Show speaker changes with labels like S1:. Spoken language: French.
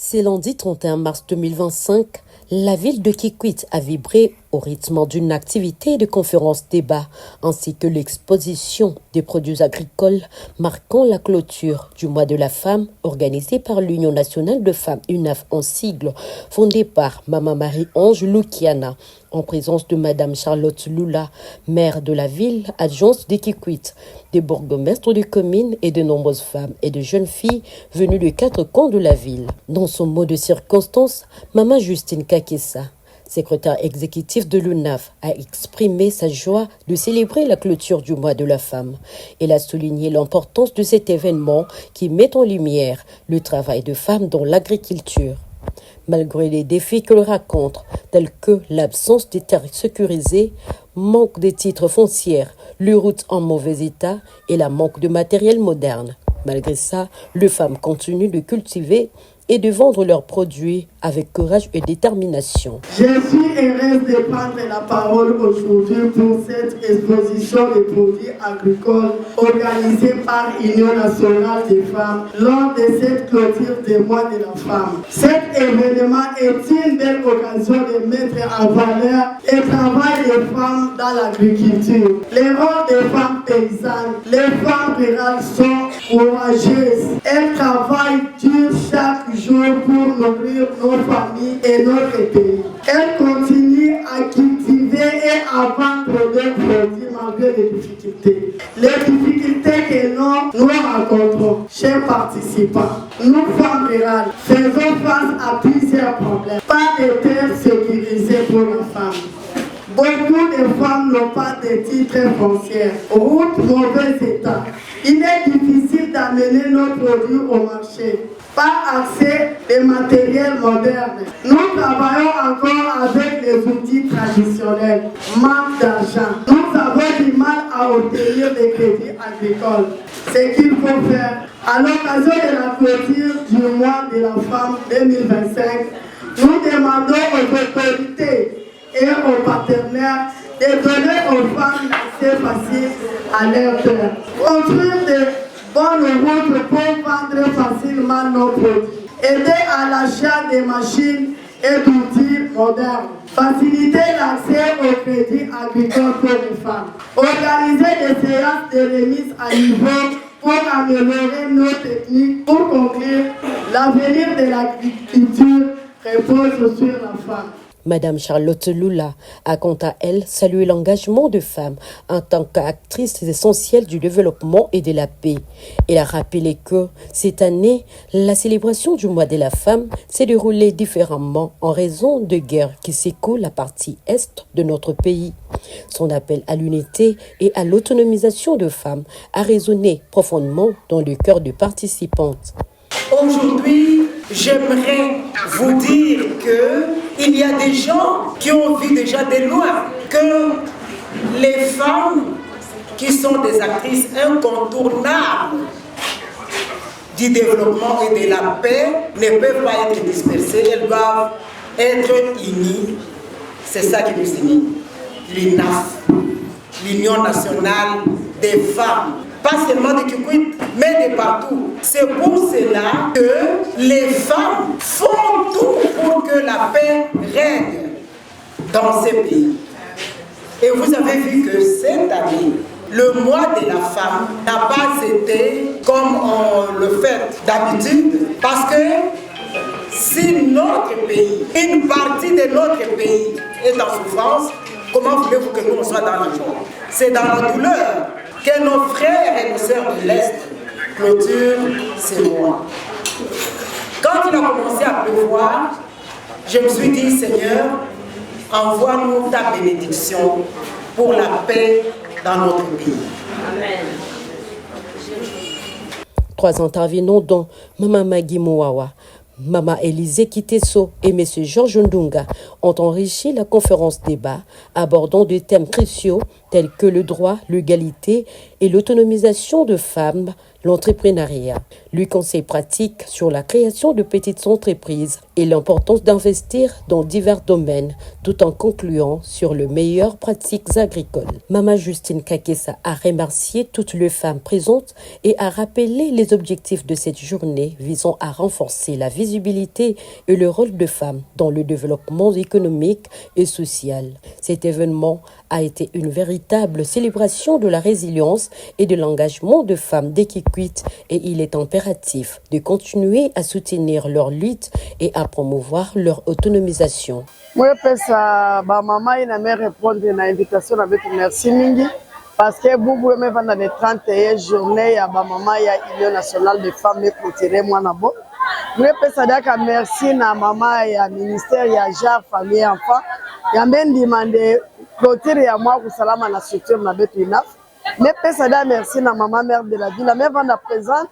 S1: C'est lundi 31 mars 2025, la ville de Kikwit a vibré au rythme d'une activité de conférence-débat ainsi que l'exposition des produits agricoles marquant la clôture du mois de la femme organisée par l'Union nationale de femmes UNAF en sigle, fondée par Mama Marie-Ange Lukiana en présence de Madame Charlotte Lula, maire de la ville, adjointe de Kikwit, des bourgmestres de communes et de nombreuses femmes et de jeunes filles venues de 4 coins de la ville. Dans son mot de circonstance, Mama Justine Kakessa, secrétaire exécutif de l'UNAF, a exprimé sa joie de célébrer la clôture du mois de la femme. Elle a souligné l'importance de cet événement qui met en lumière le travail de femmes dans l'agriculture. Malgré les défis qu'elle rencontre, tels que l'absence de terres sécurisées, manque de titres fonciers, les routes en mauvais état et la manque de matériel moderne. Malgré ça, les femmes continuent de cultiver et de vendre leurs produits avec courage et détermination.
S2: Je suis heureuse de prendre la parole aujourd'hui pour cette exposition de produits agricoles organisée par l'Union nationale des femmes lors de cette clôture du mois de la femme. Cet événement est une belle occasion de mettre en valeur le travail des femmes dans l'agriculture. Les rôles des femmes paysannes, les femmes rurales sont courageuses. Elles travaillent dur chaque jour pour nourrir nos familles et notre pays. Elles continuent à cultiver et à vendre leurs produits malgré les difficultés. Les difficultés que nous rencontrons, chers participants, nous femmes rurales, faisons face à plusieurs problèmes. Pas de terres sécurisées pour les femmes. Beaucoup de femmes n'ont pas de titres fonciers. Route mauvais état. Il est difficile d'amener nos produits au marché. Pas accès des matériels modernes. Nous travaillons encore avec les outils traditionnels. Manque d'argent. Nous avons du mal à obtenir des crédits agricoles. Ce qu'il faut faire, à l'occasion de la clôture du mois de la femme 2025, nous demandons aux autorités et aux partenaires de donner aux femmes l'accès facile à leur terre. Construire des bonnes routes pour vendre facilement nos produits. Aider à l'achat des machines et d'outils modernes. Faciliter l'accès au crédit agricole pour les femmes. Organiser des séances de remise à niveau pour améliorer nos techniques. Pour conclure, l'avenir de l'agriculture repose sur la femme.
S1: Madame Charlotte Lula a quant à elle salué l'engagement de femmes en tant qu'actrices essentielles du développement et de la paix. Elle a rappelé que cette année, la célébration du mois de la femme s'est déroulée différemment en raison de guerres qui s'écoulent la partie est de notre pays. Son appel à l'unité et à l'autonomisation de femmes a résonné profondément dans le cœur des participantes.
S3: Aujourd'hui, j'aimerais vous dire qu'il y a des gens qui ont vu déjà de loin que les femmes qui sont des actrices incontournables du développement et de la paix ne peuvent pas être dispersées, elles doivent être unies. C'est ça qui nous unit. L'UNAF, l'Union nationale des femmes. Pas seulement de Kikwit, mais de partout. C'est pour cela que les femmes font tout pour que la paix règne dans ces pays. Et vous avez vu que cette année, le mois de la femme n'a pas été comme on le fait d'habitude, parce que si notre pays, une partie de notre pays est en souffrance, comment voulez-vous que nous on soit dans la joie? C'est dans la douleur que nos frères et nos sœurs de l'Est clôturent ces mois. Quand il a commencé à pleuvoir, je me suis dit, Seigneur, envoie-nous ta bénédiction pour la paix dans notre pays. Amen.
S1: 3 intervenants dont Mama Maggie Mouawa, Mama Élisée Kiteso et M. Georges Ndunga ont enrichi la conférence débat abordant des thèmes cruciaux tels que le droit, l'égalité et l'autonomisation de femmes, l'entrepreneuriat. lui conseille pratique sur la création de petites entreprises et l'importance d'investir dans divers domaines, tout en concluant sur les meilleures pratiques agricoles. Maman Justine Kakessa a remercié toutes les femmes présentes et a rappelé les objectifs de cette journée visant à renforcer la visibilité et le rôle de femmes dans le développement économique et social. Cet événement a été une véritable célébration de la résilience et de l'engagement de femmes d'Ekikwit et il est impératif de continuer à soutenir leur lutte et à promouvoir leur autonomisation.
S4: Moi, pesa ba mama ina me répondre na invitation avec merci mingi parce que vous pouvez me vendre les 31 journées ya ba mama ya Union nationale des femmes et clôturer moi na bo. Moi pesa daka merci na mama ya ministère ya genre famille enfant ya men demander clôturer ya moi pour salama na structure na betu inaf. Mais pesa da merci na mama mère de la ville, mais vendre présente